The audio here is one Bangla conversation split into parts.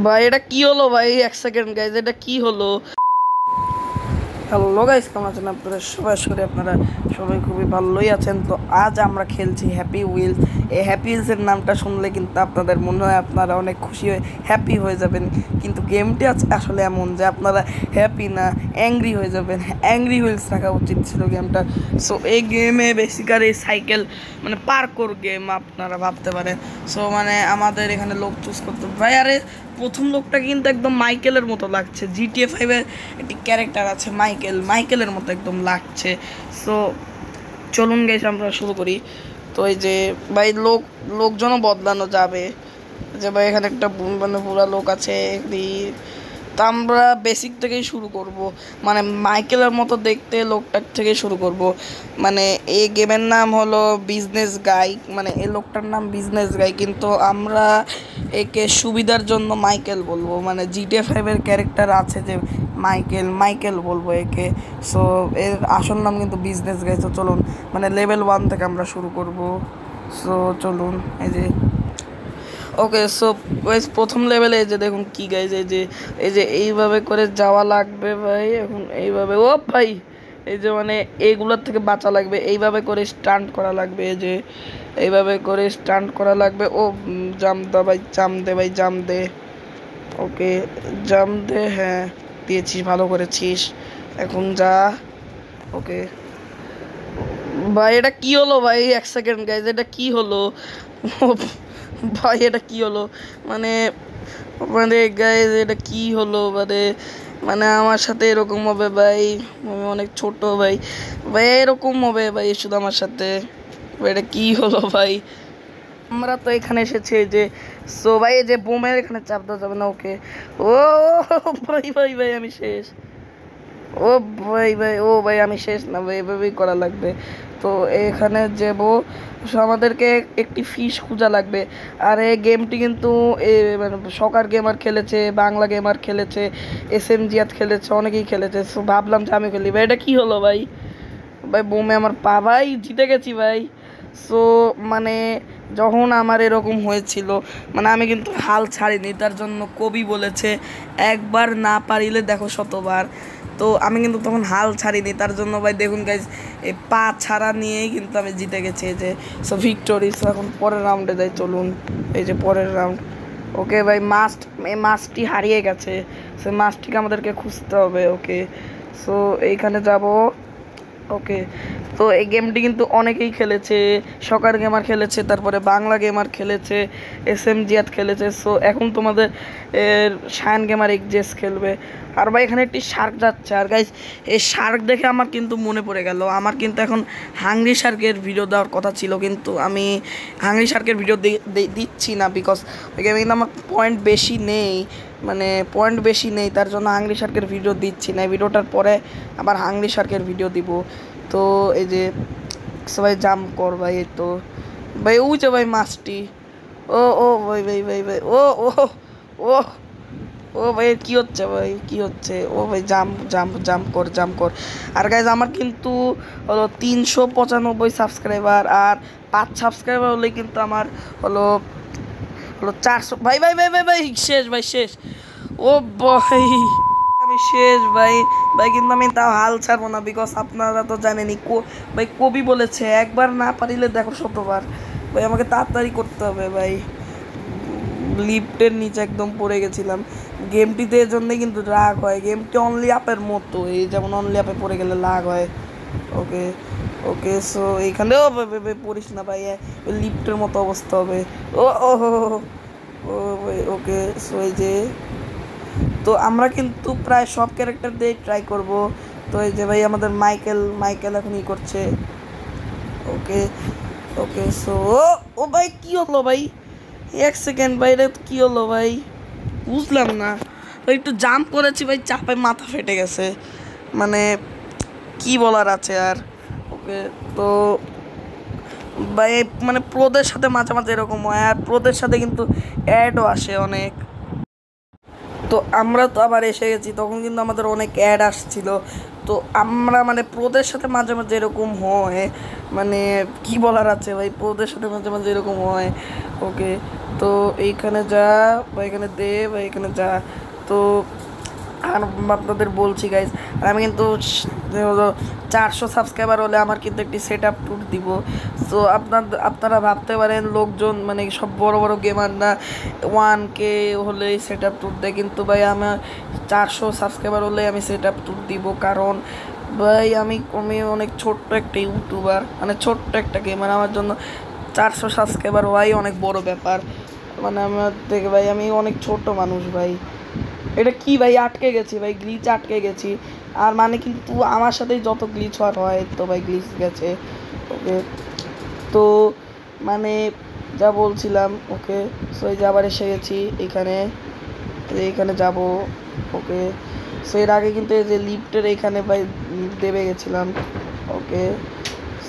ভাই এটা কি হলো ভাই? এক সেকেন্ড গাইজ, এটা কি হলো? হ্যালো গাইজ, কেমন আছেন আপনারা সবাই? আশা করি আপনারা সবাই খুবই ভালোই আছেন। তো আজ আমরা খেলছি হ্যাপি হুইলস। এই হ্যাপি হুইলসের নামটা শুনলে কিন্তু আপনাদের মনে হয় আপনারা অনেক খুশি হয়ে হ্যাপি হয়ে যাবেন, কিন্তু গেমটি আসলে এমন যে আপনারা হ্যাপি না অ্যাংরি হয়ে যাবেন। অ্যাংরি হুইলস রাখা উচিত ছিল গেমটা। সো এই গেমে বেসিক্যালি সাইকেল মানে পার্কোর গেম আপনারা ভাবতে পারেন। সো মানে আমাদের এখানে লোক চুজ করতে ভাই। আরে প্রথম লোকটা কিন্তু একদম মাইকেলের মতো লাগছে। GTA 5-এর একটি ক্যারেক্টার আছে মাইকেলের মতো একদম লাগছে। সো চলুন গাইস আমরা শুরু করি। তো এই যে ভাই লোকজনও বদলানো যাবে, যে ভাই এখানে একটা মানে পুরা লোক আছে। তা আমরা বেসিক থেকেই শুরু করব, মানে মাইকেলের মতো দেখতে লোকটার থেকে শুরু করব। মানে এই গেমের নাম হলো বিজনেস গাই, মানে এই লোকটার নাম বিজনেস গাই, কিন্তু আমরা একে সুবিধার জন্য মাইকেল বলবো। মানে GTA 5-এর ক্যারেক্টার আছে যে মাইকেল বলবো একে। সো এর আসল নাম কিন্তু বিজনেস গাই। তো চলুন মানে লেভেল 1 থেকে আমরা শুরু করব। সো চলুন এই যে ওকে। সো গাইজ প্রথম লেভেলে এই যে দেখুন কি গাইজ, এই যে এইভাবে করে যাওয়া লাগবে ভাই। এখন এইভাবে ও ভাই এই যে মানে এইগুলোর থেকে বাঁচা লাগবে, এইভাবে করে স্টান্ট করা লাগবে। এই যে এইভাবে করে স্টান্ট করা লাগবে। ও জাম দা ভাই, জাম দে। ওকে জাম দে, হ্যাঁ দিয়েছিস, ভালো করেছিস। এখন যা। ওকে ভাই এটা কি হলো ভাই? এক সেকেন্ড গাইজ, এটা কি হলো? ভাই এটা কি হলো? মানে মানে গাইজ এটা কি হলো? মানে মানে আমার সাথে এরকম হবে ভাই? আমি অনেক ছোট ভাই। ভাই এরকম হবে ভাই শুধু আমার সাথে? ভাই এটা কি হলো ভাই? আমরা তো এখানে এসেছি এই যে। সো ভাই এই যে বোমের এখানে চাপ দেওয়া যাবে না। ওকে ও ভাই ভাই ভাই আমি শেষ। ও ভাই ও ভাই আমি শেষ না ভাই, এভাবেই করা লাগবে। তো এখানে যাবো। আমাদেরকে একটি ফিশ খোঁজা লাগবে। আর এই গেমটি কিন্তু মানে সকার গেমার খেলেছে, বাংলা গেমার খেলেছে, SMGিয়াত খেলেছে, অনেকেই খেলেছে। সো ভাবলাম যে আমি খেলি। ভাই এটা কি হলো ভাই? ভাই বোমে আমার পা, ভাই জিতে গেছি ভাই। সো মানে যখন আমার এরকম হয়েছিল, মানে আমি কিন্তু হাল ছাড়িনি। তার জন্য কবি বলেছে একবার না পারিলে দেখো শতবার। তো আমি কিন্তু তখন হাল ছাড়িনি। তার জন্য ভাই দেখুন গাইজ, এই পা ছাড়া নিয়েই কিন্তু আমি জিতে গেছি এই যে। So victory. সো এখন পরের রাউন্ডে যাই, চলুন এই যে পরের রাউন্ড। ওকে ভাই এই মাছটি হারিয়ে গেছে, সে মাছটিকে আমাদেরকে খুঁজতে হবে। ওকে সো এইখানে যাব। ওকে তো এই গেমটি কিন্তু অনেকেই খেলেছে, সকার গেমার খেলেছে, তারপরে বাংলা গেমার খেলেছে, SMGিয়াত খেলেছে। সো এখন তোমাদের শায়ান গেমার এক্সজেস খেলবে। আর ভাই এখানে একটি শার্ক যাচ্ছে। আর গাইজ এই শার্ক দেখে আমার কিন্তু মনে পড়ে গেল, আমার কিন্তু এখন হাংরি শার্কের ভিডিও দেওয়ার কথা ছিল, কিন্তু আমি হাংরি শার্কের ভিডিও দিচ্ছি না, বিকজ ওই গেমে কিন্তু আমার পয়েন্ট বেশি নেই। মানে পয়েন্ট বেশি নেই, তার জন্য হাংরি শার্কের ভিডিও দিচ্ছি না। ভিডিওটার পরে আবার হাংরি শার্কের ভিডিও দিব। তো এই যে সবাই জাম্প কর ভাই। এই তো ভাই ওই যে ভাই মাছটি। ও ভাই ভাই ভাই ভাই ও ও ও ও ভাই কি হচ্ছে ভাই, কি হচ্ছে? ও ভাই জাম্প কর। আর গাইজ আমার কিন্তু হলো 395 সাবস্ক্রাইবার, আর 5 সাবস্ক্রাইবার হলেই কিন্তু আমার হলো হলো 400। ভাই ভাই ভাই ভাই ভাই শেষ ভাই, শেষ। ও ভাই আমি শেষ ভাই। ভাই কিন্তু আমি তাও হাল ছাড়বো না, বিকজ আপনারা তো জানেনই ভাই কবি বলেছে একবার না পারিলে দেখো শতবার। ভাই আমাকে তাড়াতাড়ি করতে হবে ভাই। লিফটের নিচে একদম পড়ে গেছিলাম। গেমটিতে এর জন্যই কিন্তু রাগ হয়, গেমটি অনলি আপের মতো, এই যেমন অনলি আপে পড়ে গেলে রাগ হয়। ওকে ওকে সো এইখানেও পড়িস না ভাই, ওই লিফটের মতো অবস্থা হবে। ও ও ও ভাই ওকে সো এই যে। তো আমরা কিন্তু প্রায় সব ক্যারেক্টার দিয়ে ট্রাই করব। তো এই যে ভাই আমাদের মাইকেল এখন ই করছে। ওকে ওকে সো ও ভাই কি হলো ভাই? এক সেকেন্ড ভাই, এটা কি হলো ভাই? বুঝলাম না। একটু জাম্প করেছি ভাই, চাপে মাথা ফেটে গেছে। মানে কি বলার আছে আর। ওকে তো ভাই মানে প্রোদের সাথে মাঝে মাঝে এরকম হয়, আর প্রোদের সাথে কিন্তু অ্যাডও আসে অনেক। তো আমরা তো আবার এসে গেছি, তখন কিন্তু আমাদের অনেক অ্যাড আসছিল। তো আমরা মানে প্রোদের সাথে মাঝে মাঝে এরকম হয়, মানে কি বলার আছে ভাই, প্রোদের সাথে মাঝে মাঝে এরকম হয়। ওকে তো এইখানে যা বা এখানে দে বা এখানে যা। তো আর আপনাদের বলছি গাইজ, আমি কিন্তু হলো 400 সাবস্ক্রাইবার হলে আমার কিন্তু একটি সেট আপ ট্যুর দিব। সো আপনারা ভাবতে পারেন লোকজন মানে সব বড় বড় গেমার না 1K হলেই সেট আপ ট্যুর দেয়, কিন্তু ভাই আমার 400 সাবস্ক্রাইবার হলে আমি সেট আপ ট্যুর দিব। কারণ ভাই আমি অনেক ছোট্ট একটা ইউটিউবার, মানে ছোট্ট একটা গেমার, আমার জন্য 400 সাবস্ক্রাইবার হওয়াই অনেক বড় ব্যাপার। মানে আমার থেকে ভাই আমি অনেক ছোট মানুষ ভাই। এটা কি ভাই, আটকে গেছি ভাই, গ্লিচ আটকে গেছি। আর মানে কিন্তু আমার সাথেই যত গ্লিচ হওয়ার হয়, তো ভাই গ্লিচ গেছে। ওকে, তো মানে যা বলছিলাম, ওকে সো এই যে আবার এসে গেছি এখানে, এইখানে যাব। ওকে, সো এর আগে কিন্তু এই যে লিফটের এইখানে ভাই দেবে গেছিলাম। ওকে,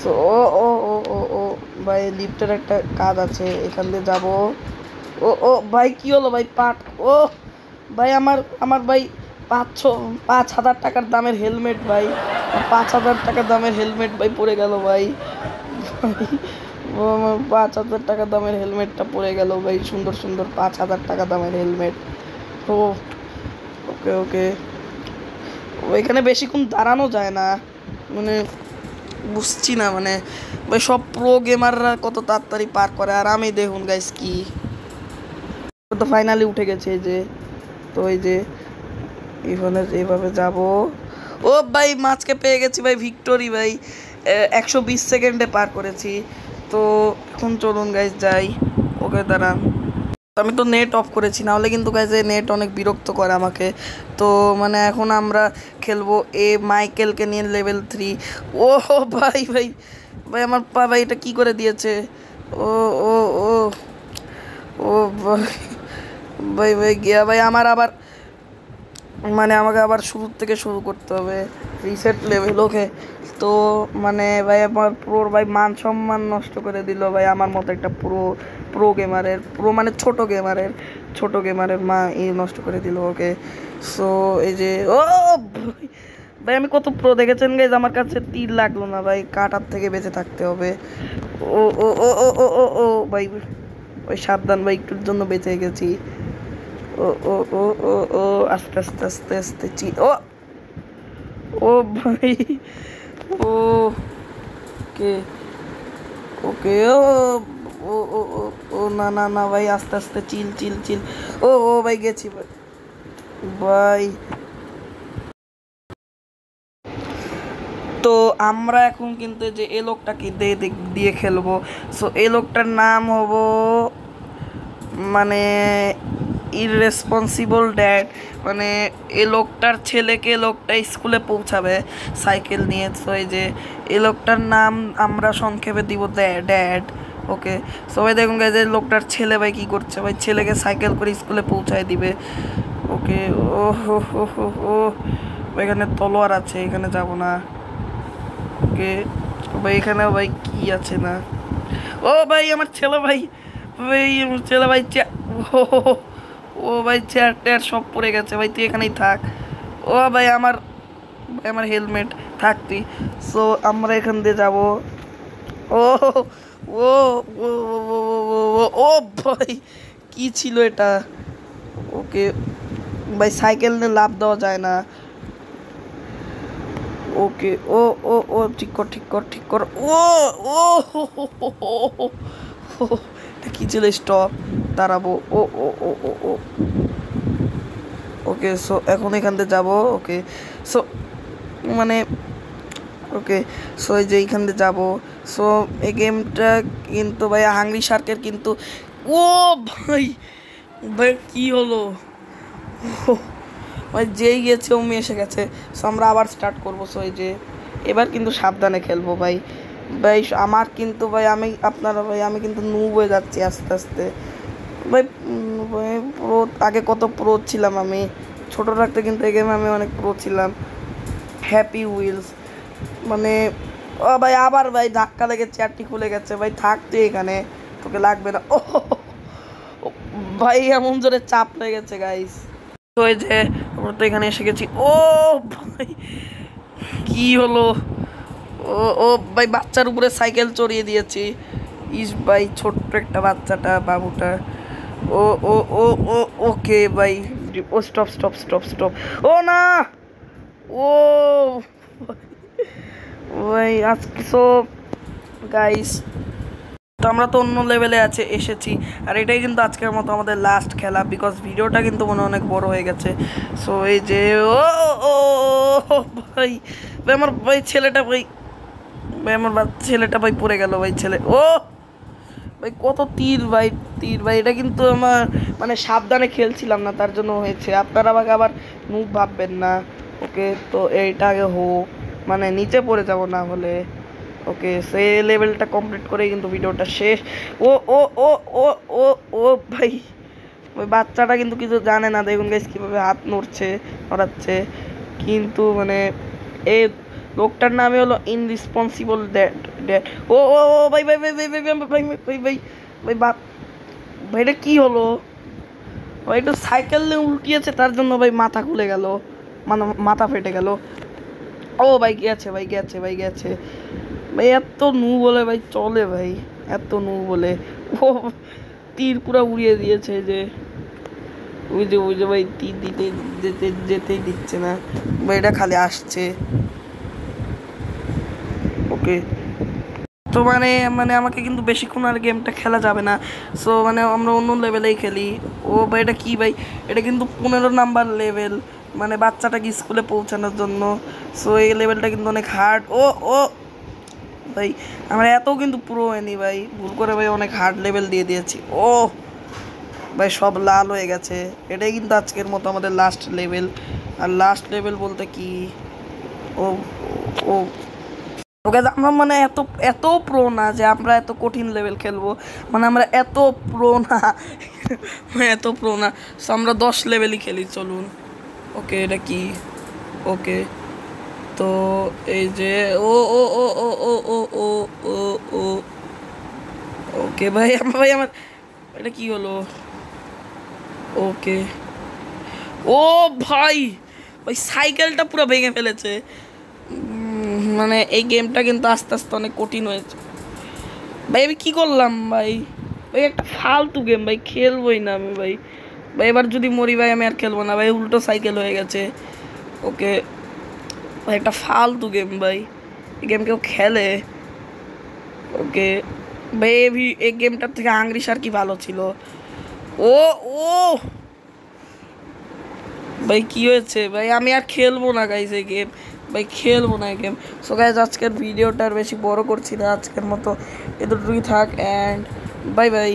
সো ও ও ও ও ও ভাই লিফটের একটা কাজ আছে, এখান দিয়ে যাব। ও ও ভাই কি হলো ভাই, ও ভাই আমার আমার ভাই 5,000 টাকার দামের হেলমেট ভাই, 5,000 টাকার দামের হেলমেট ভাই পড়ে গেল ভাই। ও আমার 5,000 টাকা দামের হেলমেটটা পড়ে গেল ভাই, সুন্দর সুন্দর 5,000 টাকা দামের হেলমেট। ও ওকে ওকে, ওইখানে বেশিক্ষণ দাঁড়ানো যায় না, মানে বুঝছি না, মানে ভাই সব প্রো গেমাররা কত তাড়াতাড়ি পার করে, আর আমি দেখুন গাইস কি, তো ফাইনালি উঠে গেছে এই যে। তো এই যে এখানে এইভাবে যাব। ও ভাই মাছকে পেয়ে গেছি ভাই, ভিক্টোরি ভাই, 120 সেকেন্ডে পার করেছি। তো এখন চলুন গাইজ যাই। ওকে দাঁড়ান, আমি তো নেট অফ করেছি, না হলে কিন্তু গাইজ নেট অনেক বিরক্ত করে আমাকে। তো মানে এখন আমরা খেলবো মাইকেলকে নিয়ে লেভেল 3। ও ভাই ভাই ভাই আমার পা ভাই এটা কি করে দিয়েছে। ও ও ও ও ভাই ভাই ভাই গিয়া ভাই আমার আবার, মানে আমাকে আবার শুরু থেকে শুরু করতে হবে, রিসেট লেভেল। ওকে, তো মানে ভাই আমার প্রোর ভাই মান সম্মান নষ্ট করে দিল ভাই, আমার মতো একটা প্রো গেমারের, প্রো মানে ছোট গেমারের মা নষ্ট করে দিল। ওকে, সো এই যে ও ভাই আমি কত প্রো দেখেছেন গাইজ, আমার কাছে তীর লাগলো না ভাই, কাটার থেকে বেঁচে থাকতে হবে। ও ও ও ও ও ও ও ভাই ওই সাবধান ভাই, একটুর জন্য বেঁচে গেছি। ও ও ও ও ও আস্তে আস্তে আস্তে আস্তে ও ও ভাই ও কে ওকে ও ও ও ও ও না না না ভাই, আস্তে আস্তে চিল চিল চিল। ও ও ভাই গেছি ভাই ভাই। তো আমরা এখন কিন্তু যে এই লোকটাকে দিয়ে খেলবো। সো এই লোকটার নাম হবো মানে ইররেসপন্সিবল ড্যাড, মানে এ লোকটার ছেলেকে লোকটা স্কুলে পৌঁছাবে সাইকেল নিয়ে। তো এই যে এই লোকটার নাম আমরা সংক্ষেপে দিব ড্যাড। ওকে, সবাই দেখুন যে লোকটার ছেলে ভাই কি করছে, ভাই ছেলেকে সাইকেল করে স্কুলে পৌঁছায় দিবে। ওকে, ও হো হো হো ও এখানে তলোয়ার আছে, এখানে যাব না। ওকে ভাই, এখানে ভাই কি আছে না। ও ভাই আমার ছেলে ভাই, ভাই আমার ছেলে ভাই ও ও ভাই চেয়ার টেয়ার সব পড়ে গেছে ভাই, তুই এখানেই থাক। ও ভাই আমার হেলমেট থাক তুই। সো আমরা এখান দিয়ে যাব। ও ও ও ও ও ভাই কি ছিল এটা। ওকে ভাই সাইকেল নিয়ে লাফ দেওয়া যায় না। ওকে ও ও ও ঠিক কর ঠিক কর ঠিক কর। ও ও এটা কি ছিল, স্টপ, দাঁড়াবো। ও ও ও ও ও ওকে, সো এখন এখান থেকে যাবো। ওকে, সো মানে ওকে, সো এই যে এইখান দিয়ে যাবো। সো এই গেমটা কিন্তু ভাই হাংরি শার্কের কিন্তু। ও ভাই ভাই কি হলো, ভাই যেই গেছে অমনি এসে গেছে। সো আমরা আবার স্টার্ট করবো। সো এই যে এবার কিন্তু সাবধানে খেলবো ভাই। ভাই আমার কিন্তু ভাই আপনারা ভাই আমি কিন্তু নুব হয়ে যাচ্ছি আস্তে আস্তে ভাই। প্রো আগে কত প্রো ছিলাম আমি, ছোটো থাকতে কিন্তু এই গেমে আমি অনেক প্রো ছিলাম। হ্যাপি হুইলস মানে ও ভাই আবার ভাই ধাক্কা লেগে চেয়ারটি খুলে গেছে ভাই, থাক তুই এখানে, তোকে লাগবে না। ও ভাই এমন জোরে চাপ লেগেছে গাইস। তো এই যে আমরা তো এখানে এসে গেছি। ও ভাই কি হলো, ও ও ভাই বাচ্চার উপরে সাইকেল চড়িয়ে দিয়েছি। ইস ভাই ছোট্ট একটা বাচ্চাটা বাবুটা। ও ও ও ও ওকে ভাই, ও স্টপ স্টপ স্টপ স্টপ, ও না, ও ভাই আজকে সো গাইস, তো আমরা তো অন্য লেভেলে এসেছি, আর এটাই কিন্তু আজকের মতো আমাদের লাস্ট খেলা, বিকজ ভিডিওটা কিন্তু মনে অনেক বড় হয়ে গেছে। সো এই যে ও ও ভাই, ভাই আমার ভাই ছেলেটা ভাই, ভাই আমার ছেলেটা ভাই পড়ে গেল ভাই, ছেলে ও ভাই কত তীর ভাই, তীর ভাই, এটা কিন্তু আমার মানে সাবধানে খেলছিলাম না, তার জন্য হয়েছে। আপনারা আমাকে আবার মুখ ভাববেন না। ওকে, তো এইটা আগে হোক, মানে নিচে পড়ে যাব না হলে। ওকে, সে লেভেলটা কমপ্লিট করেই কিন্তু ভিডিওটা শেষ। ও ও ও ও ও ও ভাই, ওই বাচ্চাটা কিন্তু কিছু জানে না, দেখুন গাইস কীভাবে হাত নড়াচ্ছে, কিন্তু মানে এই লোকটার নামে হলো ইনরিসপন্সিবল ড্যাড ড্যাড। ও ও ও ভাই ভাই ভাই ভাই ভাই ভাই ভাই ভাই ভাই ভাই বাপ ভাই, এটা কী হলো ভাই? একটু সাইকেল নিয়ে উল্টিয়েছে, তার জন্য ভাই মাথা খুলে গেল, মানে মাথা ফেটে গেল। ও ভাই গেছে ভাই, গেছে ভাই, গেছে ভাই, এত নু বলে ভাই চলে ভাই, এত নু বলে ও তীর পুরা উড়িয়ে দিয়েছে। যে ওই যে ভাই তীর যেতেই দিচ্ছে না ভাই, এটা খালি আসছে। ওকে, তো মানে মানে আমাকে কিন্তু বেশিক্ষণ আর গেমটা খেলা যাবে না। সো মানে আমরা অন্য লেভেলেই খেলি। ও ভাই এটা কি ভাই, এটা কিন্তু 15 নাম্বার লেভেল, মানে বাচ্চাটাকে স্কুলে পৌঁছানোর জন্য। সো এই লেভেলটা কিন্তু অনেক হার্ড। ও ও ভাই আমরা এত কিন্তু প্রো হয়নি ভাই, ভুল করে ভাই অনেক হার্ড লেভেল দিয়ে দিয়েছি। ও ভাই সব লাল হয়ে গেছে। এটাই কিন্তু আজকের মতো আমাদের লাস্ট লেভেল। আর লাস্ট লেভেল বলতে কি, ও ও ওকে, আমরা মানে এত এত প্রো না যে আমরা এত কঠিন লেভেল খেলবো, মানে আমরা এত প্রো না এত প্রো না। সো আমরা 10 লেভেলই খেলি, চলুন। ওকে, এটা কি? ওকে, তো এই যে ও ও ও ও ও ও ও ও ও ওকে ভাই, ভাই আমার এটা কি হলো? ওকে, ও ভাই, ওই সাইকেলটা পুরো ভেঙে ফেলেছে। মানে এই গেমটা কিন্তু আস্তে আস্তে অনেক কঠিন হয়েছে ভাই। আমি কি করলাম ভাই? ভাই একটা ফালতু গেম ভাই, খেলবোই না আমি ভাই। ভাই এবার যদি মরি ভাই, আমি আর খেলবো না ভাই, উল্টো সাইকেল হয়ে গেছে। ওকে ভাই, একটা ফালতু গেম ভাই, এই গেম কেউ খেলে? ওকে ভাই, এই গেমটার থেকে আংরি সার কি ভালো ছিল। ও ও ভাই কি হয়েছে ভাই? আমি আর খেলবো না গাইজ এই গেম ভাই, খেলবো না এই গেম। সো গাইজ আজকের ভিডিওটা আর বেশি বড় করছি না, আজকের মতো এতটুকুই থাক, অ্যান্ড বাই বাই।